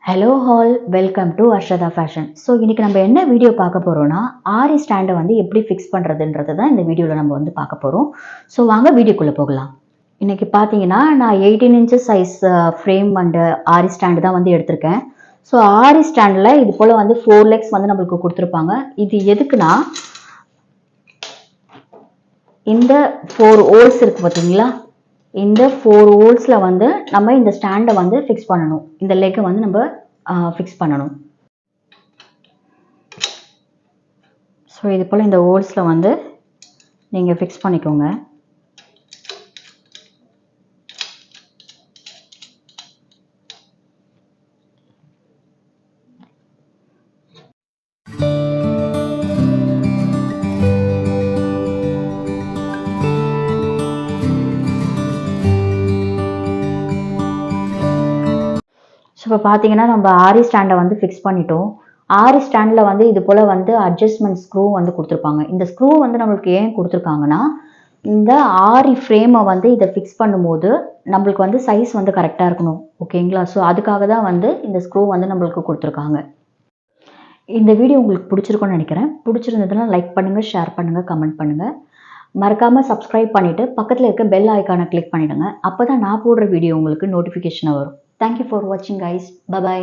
Hello all, welcome to Arshatha fashion. So இன்றைக்கி நம்ம என்ன வீடியோ பார்க்க போகிறோன்னா, ஆரி ஸ்டாண்டை வந்து எப்படி ஃபிக்ஸ் பண்ணுறதுன்றது தான் இந்த வீடியோவில் நம்ம வந்து பார்க்க போகிறோம். ஸோ வாங்க வீடியோக்குள்ளே போகலாம். இன்றைக்கி பார்த்தீங்கன்னா நான் 18 inches size frame and aari stand தான் வந்து எடுத்திருக்கேன். ஸோ ஆரி ஸ்டாண்டில் இது போல் வந்து 4 லெக்ஸ் வந்து நம்மளுக்கு கொடுத்துருப்பாங்க. இது எதுக்குன்னா, இந்த 4 ஹோல்ஸ் இருக்குது பார்த்தீங்களா, இந்த 4 ஹோல்ஸில் வந்து நம்ம இந்த ஸ்டாண்டை வந்து ஃபிக்ஸ் பண்ணணும். இந்த லெக்கை வந்து நம்ம ஃபிக்ஸ் பண்ணணும். ஸோ இது போல் இந்த ஹோல்ஸில் வந்து நீங்கள் ஃபிக்ஸ் பண்ணிக்கோங்க. ஸோ இப்போ பார்த்தீங்கன்னா நம்ம ஆரி ஸ்டாண்டை வந்து ஃபிக்ஸ் பண்ணிட்டோம். ஆரி ஸ்டாண்டில் வந்து இது போல் வந்து அட்ஜஸ்ட்மெண்ட் ஸ்க்ரூ வந்து கொடுத்துருப்பாங்க. இந்த ஸ்க்ரூ வந்து நம்மளுக்கு ஏன் கொடுத்துருக்காங்கன்னா, இந்த ஆரி ஃப்ரேமை வந்து இதை ஃபிக்ஸ் பண்ணும்போது நம்மளுக்கு வந்து சைஸ் வந்து கரெக்டாக இருக்கணும். ஓகேங்களா? ஸோ அதுக்காக தான் வந்து இந்த ஸ்க்ரூ வந்து நம்மளுக்கு கொடுத்துருக்காங்க. இந்த வீடியோ உங்களுக்கு பிடிச்சிருக்கும்னு நினைக்கிறேன். பிடிச்சிருந்ததுன்னா லைக் பண்ணுங்கள், ஷேர் பண்ணுங்கள், கமெண்ட் பண்ணுங்கள். மறக்காமல் சப்ஸ்கிரைப் பண்ணிவிட்டு பக்கத்தில் இருக்க பெல் ஐக்கானை கிளிக் பண்ணிவிடுங்க. அப்போ தான் நான் போடுற வீடியோ உங்களுக்கு நோட்டிஃபிகேஷனாக வரும். தேங்க்யூ ஃபார் வாட்சிங் கைஸ். பை.